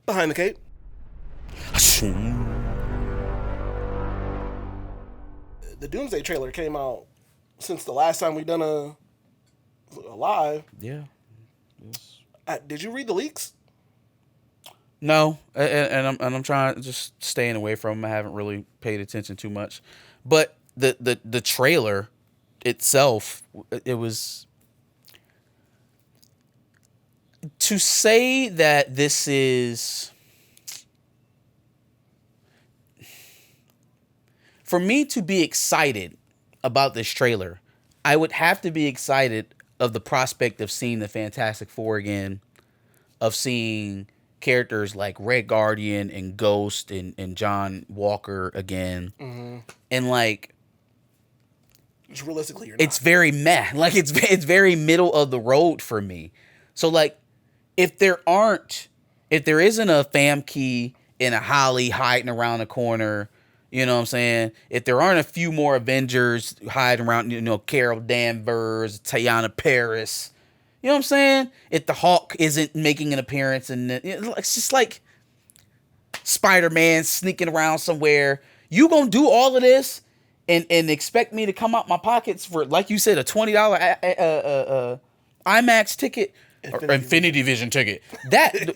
Behind the cape. The Doomsday trailer came out since the last time we done a live. Yeah. Did you read the leaks? No, and I'm trying just staying away from them. I haven't really paid attention too much, but the trailer itself, it was to say that this is, for me to be excited about this trailer, I would have to be excited of the prospect of seeing the Fantastic Four again, of seeing characters like Red Guardian and Ghost and John Walker again. Mm-hmm. And like, just realistically, you're not. It's very meh. Like it's very middle of the road for me. So like, if there isn't a Famke and a Holly hiding around the corner, you know what I'm saying? If there aren't a few more Avengers hiding around, Carol Danvers, Teyana Paris, you know what I'm saying? If the Hulk isn't making an appearance, and it's just like Spider-Man sneaking around somewhere, you gonna do all of this and expect me to come out my pockets for, like you said, a $20 IMAX ticket? Or Infinity Vision ticket.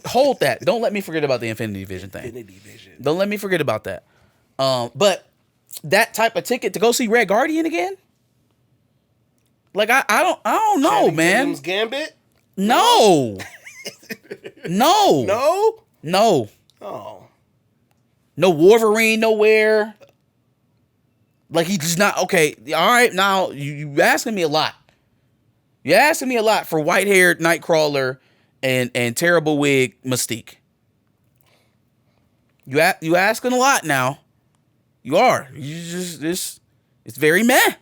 Hold that. Don't let me forget about the Infinity Vision thing. Infinity Vision. Don't let me forget about that. But that type of ticket to go see Red Guardian again? Like I don't know, Channing man. Tatum's Gambit? No. No. No? No. Oh. No Wolverine nowhere. Like he's just not okay. All right, now you asking me a lot. You're asking me a lot for white-haired Nightcrawler and terrible wig Mystique. You asking a lot now. You are. You just it's very meh.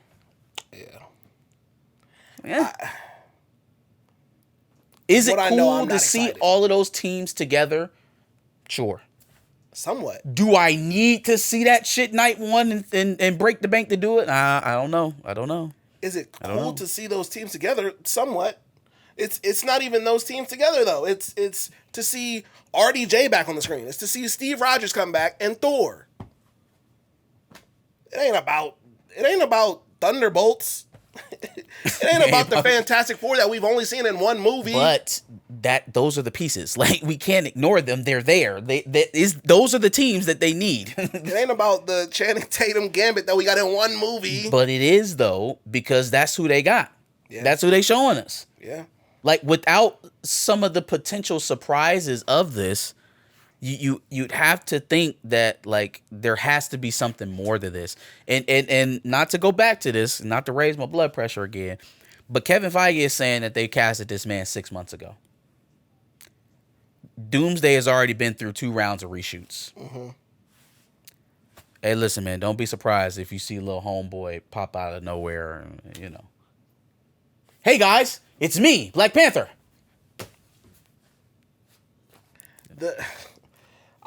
Yeah. Is it cool to see all of those teams together? Sure. Somewhat. Do I need to see that shit night one and break the bank to do it? I don't know. Is it cool to see those teams together? Somewhat. It's not even those teams together though. It's to see RDJ back on the screen. It's to see Steve Rogers come back and Thor. It ain't about Thunderbolts. It ain't about the Fantastic Four that we've only seen in one movie. But those are the pieces. Like we can't ignore them. They're there. Those are the teams that they need. It ain't about the Channing Tatum Gambit that we got in one movie. But it is though, because that's who they got. Yeah. That's who they showing us. Yeah. Like without some of the potential surprises of this, you'd have to think that like there has to be something more to this. And not to go back to this, not to raise my blood pressure again, but Kevin Feige is saying that they casted this man 6 months ago. Doomsday has already been through 2 rounds of reshoots. Mm-hmm. Hey, listen, man, don't be surprised if you see a little homeboy pop out of nowhere, Hey, guys, it's me, Black Panther.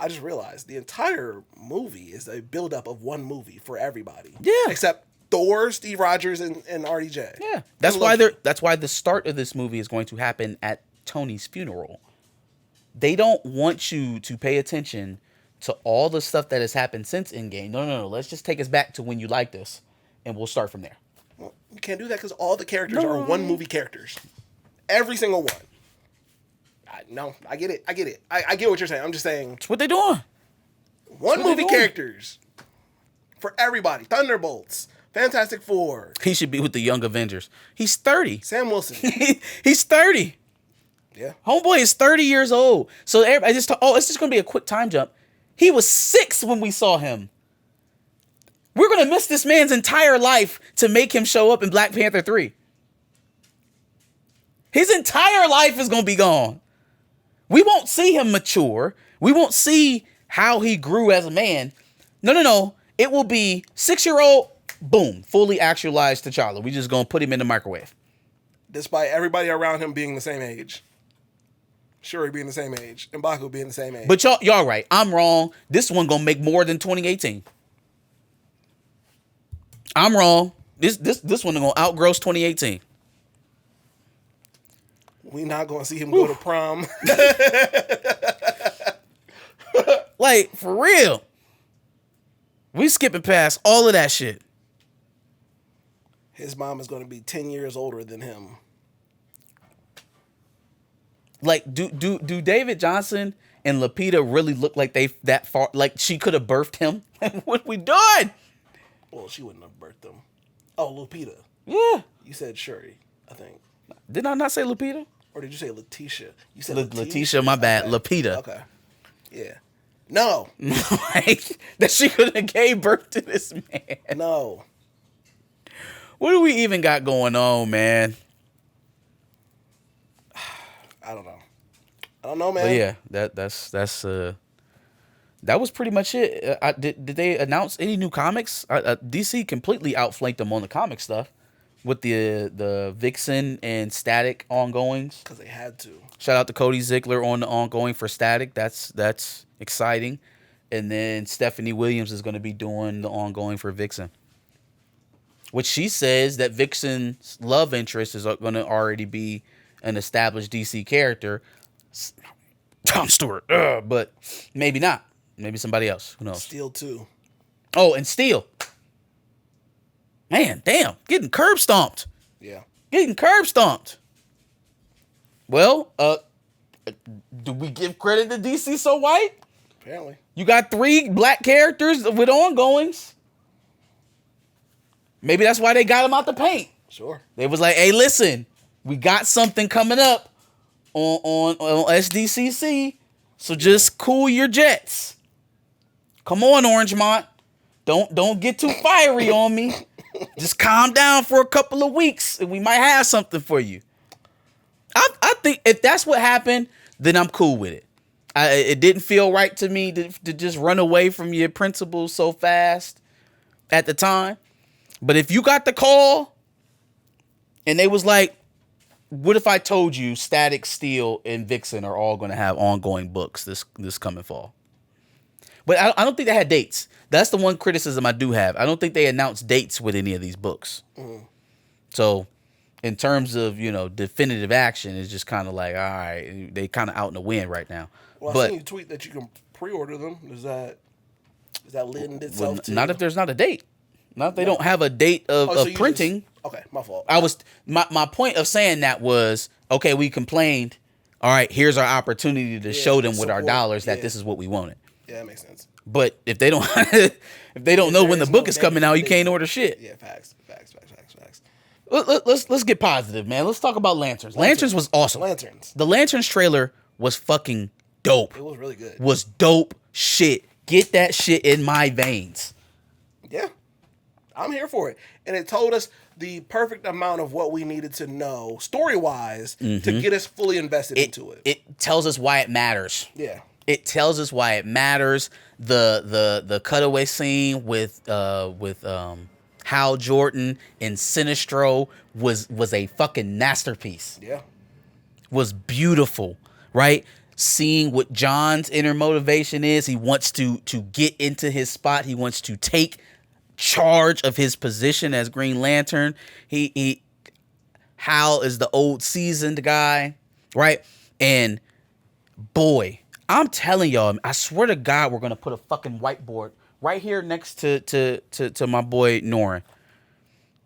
I just realized the entire movie is a buildup of one movie for everybody. Yeah. Except Thor, Steve Rogers, and RDJ. Yeah. That's why the start of this movie is going to happen at Tony's funeral. They don't want you to pay attention to all the stuff that has happened since Endgame. No. Let's just take us back to when you liked us, and we'll start from there. Well, you can't do that because all the characters are one movie characters. Every single one. I get it. I get what you're saying. I'm just saying. That's what they're doing. One movie characters for everybody. Thunderbolts, Fantastic Four. He should be with the Young Avengers. He's 30. Sam Wilson. He's 30. Yeah. Homeboy is 30 years old. So everybody just thought, it's just going to be a quick time jump. He was 6 when we saw him. We're going to miss this man's entire life to make him show up in Black Panther 3. His entire life is going to be gone. We won't see him mature. We won't see how he grew as a man. No. It will be 6-year-old, boom, fully actualized T'Challa. We just going to put him in the microwave. Despite everybody around him being the same age. Shuri being the same age. And M'Baku being the same age. But y'all right. I'm wrong. This one going to make more than 2018. I'm wrong. This one going to outgross 2018. We not going to see him go to prom. Like, for real. We skipping past all of that shit. His mom is going to be 10 years older than him. Like, do David Johnson and Lupita really look like they that far? Like, she could have birthed him? What we done? Well, she wouldn't have birthed him. Oh, Lupita. Yeah. You said Shuri, I think. Did I not say Lupita? Or did you say Letitia? You said Letitia, my bad. Okay. Lupita. Okay. Yeah. No. Like, that she could have gave birth to this man. No. What do we even got going on, man? I don't know, man. But yeah, that was pretty much it. Did they announce any new comics? DC completely outflanked them on the comic stuff with the Vixen and Static ongoings. Because they had to. Shout out to Cody Ziegler on the ongoing for Static. That's exciting. And then Stephanie Williams is going to be doing the ongoing for Vixen. Which she says that Vixen's love interest is going to already be an established DC character. Tom Stewart. But maybe not. Maybe somebody else. Who knows? Steel too. Oh, and Steel. Man, damn. Getting curb stomped. Yeah. Getting curb stomped. Well, do we give credit to DC So White? Apparently. You got 3 black characters with ongoings. Maybe that's why they got him out the paint. Sure. They was like, hey, listen, we got something coming up on SDCC, so just cool your jets. Come on, Orangemont. Don't get too fiery on me. Just calm down for a couple of weeks, and we might have something for you. I think if that's what happened, then I'm cool with it. It didn't feel right to me to just run away from your principles so fast at the time. But if you got the call and they was like, what if I told you Static, Steel, and Vixen are all going to have ongoing books this coming fall? But I don't think they had dates. That's the one criticism I do have. I don't think they announced dates with any of these books. Mm. So in terms of, definitive action, it's just kind of like, all right, they kind of out in the wind right now. Well, I seen you tweet that you can pre-order them. Is that lend itself to? Not if there's not a date. Not if they don't have a date of printing. Okay, my fault. My point of saying that was, okay, we complained. All right, here's our opportunity to show them with our dollars that this is what we wanted. Yeah, that makes sense. But if they don't know when the book is coming out, you can't order shit. Yeah, facts. Let's get positive, man. Let's talk about Lanterns. Lanterns was awesome. The Lanterns trailer was fucking dope. It was really good. Was dope shit. Get that shit in my veins. Yeah. I'm here for it. And it told us the perfect amount of what we needed to know, story-wise, to get us fully invested into it. It tells us why it matters. Yeah. It tells us why it matters. The cutaway scene with Hal Jordan and Sinestro was a fucking masterpiece. Yeah. Was beautiful, right? Seeing what John's inner motivation is. He wants to get into his spot. He wants to take charge of his position as Green Lantern. Hal is the old seasoned guy, right? And boy, I'm telling y'all, I swear to God, we're gonna put a fucking whiteboard right here next to my boy Norin.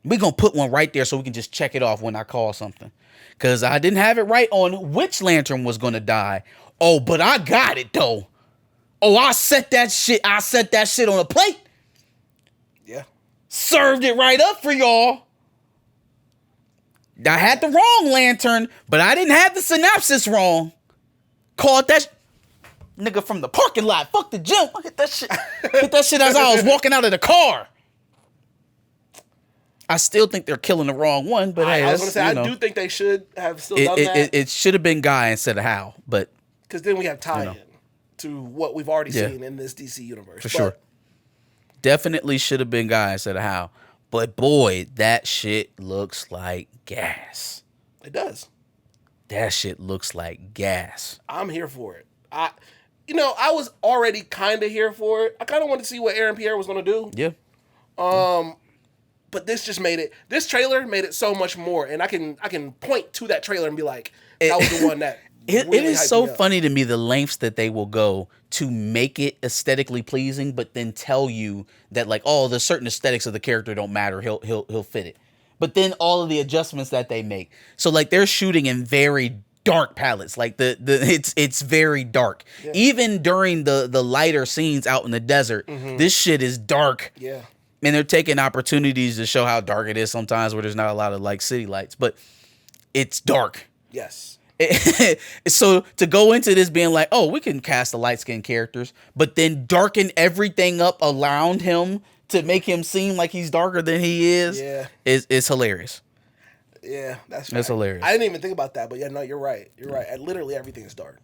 We're gonna put one right there so we can just check it off when I call something. Cause I didn't have it right on which Lantern was gonna die. Oh, but I got it though. Oh, I set that shit on a plate. Yeah. Served it right up for y'all. I had the wrong Lantern, but I didn't have the synopsis wrong. Called that nigga from the parking lot. Fuck the gym. I hit that shit as I was walking out of the car. I still think they're killing the wrong one, but hey, I was gonna say I do think they should have still done that. It should have been Guy instead of Hal, but because then we have tie-in to what we've already seen in this DC universe. For sure. Definitely should have been Guy instead of Hal. But boy, that shit looks like gas. It does. That shit looks like gas. I'm here for it. I was already kind of here for it. I kind of wanted to see what Aaron Pierre was going to do. Yeah. But this trailer made it so much more. And I can point to that trailer and be like, that was the one that It really is hyped so me up. funny to me the lengths that they will go to make it aesthetically pleasing, but then tell you that like, oh, the certain aesthetics of the character don't matter. He'll fit it. But then all of the adjustments that they make. So like they're shooting in very dark palettes. Like it's very dark. Yeah. Even during the lighter scenes out in the desert, this shit is dark. Yeah. And they're taking opportunities to show how dark it is sometimes where there's not a lot of like city lights, but it's dark. Yes. So to go into this being like, oh, we can cast the light skinned characters, but then darken everything up around him to make him seem like he's darker than he is, is hilarious. Yeah, that's hilarious. I didn't even think about that, but yeah, no, you're right. You're right. Literally everything is dark.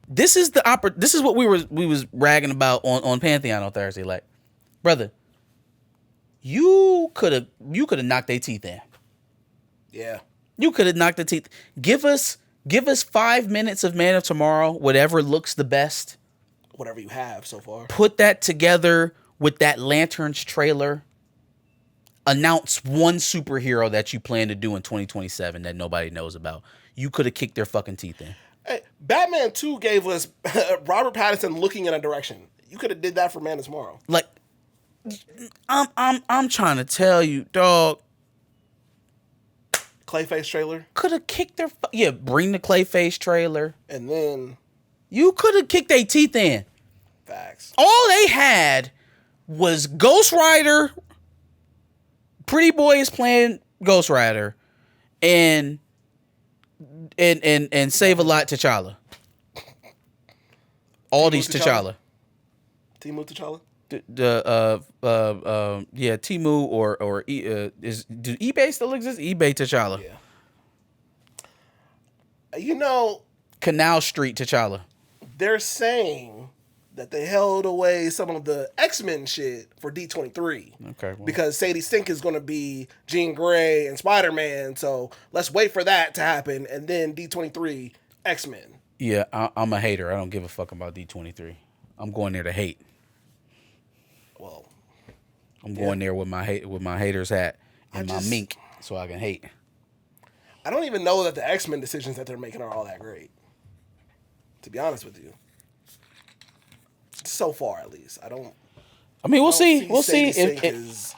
This is this is what we was ragging about on Pantheon on Thursday. Like, brother, you could have knocked their teeth in. Yeah. You could have knocked the teeth. Give us 5 minutes of Man of Tomorrow, whatever looks the best. Whatever you have so far. Put that together with that Lanterns trailer. Announce one superhero that you plan to do in 2027 that nobody knows about. You could have kicked their fucking teeth in. Hey, Batman 2 gave us Robert Pattinson looking in a direction. You could have did that for Man of Tomorrow. Like, I'm trying to tell you, dog. Clayface trailer. Could have kicked their bring the Clayface trailer. And then you could have kicked their teeth in. Facts. All they had was Ghost Rider. Pretty Boy is playing Ghost Rider, and Save a Lot T'Challa. All these T'Challa. Timu T'Challa. Timu or do eBay still exist? eBay T'Challa. Yeah. You know, Canal Street T'Challa. They're saying that they held away some of the X-Men shit for D23. Okay. Well. Because Sadie Sink is going to be Jean Grey and Spider-Man, so let's wait for that to happen, and then D23 X-Men. Yeah, I'm a hater. I don't give a fuck about D23. I'm going there to hate. Well, I'm going there with my hater's hat and my mink so I can hate. I don't even know that the X-Men decisions that they're making are all that great. To be honest with you. So far, at least. We'll see. We'll see if it is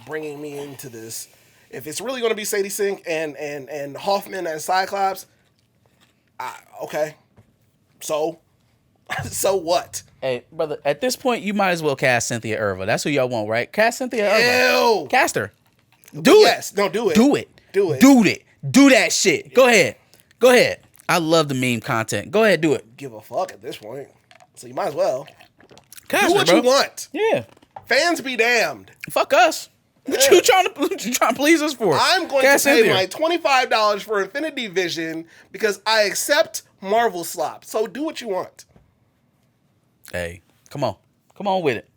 bringing me into this. If it's really going to be Sadie Sink and Hoffman as Cyclops, okay. So what? Hey, brother, at this point, you might as well cast Cynthia Erivo. That's who y'all want, right? Cast Cynthia Erivo. Ew. Cast her. Yes. No, do it. Do it. Do it. Do it. Do that shit. Yeah. Go ahead. I love the meme content. Go ahead, do it. Give a fuck at this point. So you might as well. Cast do what her, you want. Yeah. Fans be damned. Fuck us. What you trying to please us for? I'm going to pay my $25 for Infinity Vision because I accept Marvel slop. So do what you want. Hey, come on with it.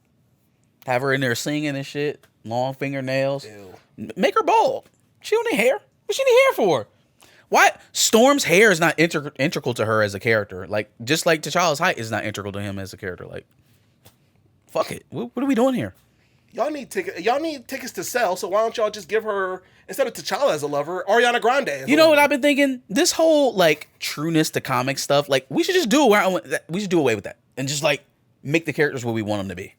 Have her in there singing and shit. Long fingernails. Ew. Make her bald. She don't need hair. What she need hair for? Why? Storm's hair is not integral to her as a character. Like, just like T'Challa's height is not integral to him as a character. Like, fuck it. What are we doing here? Y'all need tickets to sell, so why don't y'all just give her, instead of T'Challa as a lover, Ariana Grande. You know what I've been thinking? This whole like trueness to comic stuff, like we should just do away with that and just like make the characters what we want them to be.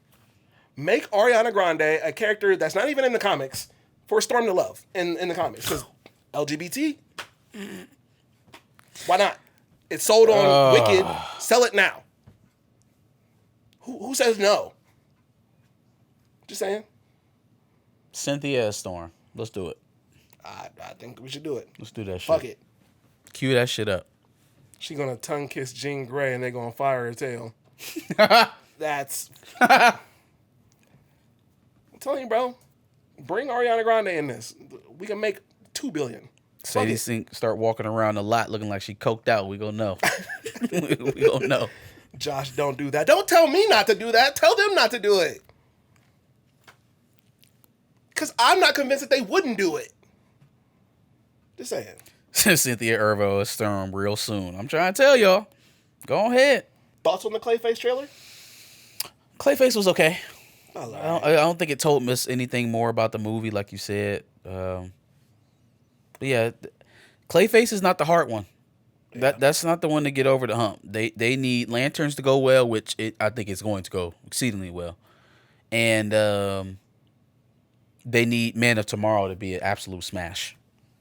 Make Ariana Grande a character that's not even in the comics for Storm to love in the comics, because LGBT. Why not? It's sold on Wicked. Sell it now. Who says no? Just saying. Cynthia Storm. Let's do it. I think we should do it. Let's do that shit. Fuck it. Cue that shit up. She gonna tongue kiss Jean Grey and they gonna fire her tail. That's. I'm telling you, bro. Bring Ariana Grande in this. We can make $2 billion. Sadie Sink start walking around a lot looking like she coked out. We gonna know. we gonna know. Josh, don't do that. Don't tell me not to do that. Tell them not to do it. Because I'm not convinced that they wouldn't do it. Just saying. Cynthia Erivo is Storm real soon. I'm trying to tell y'all. Go ahead. Thoughts on the Clayface trailer? Clayface was okay. Right. I don't think it told us anything more about the movie, like you said. But yeah, Clayface is not the hard one. That's not the one to get over the hump. They need Lanterns to go well, I think it's going to go exceedingly well, and they need Man of Tomorrow to be an absolute smash.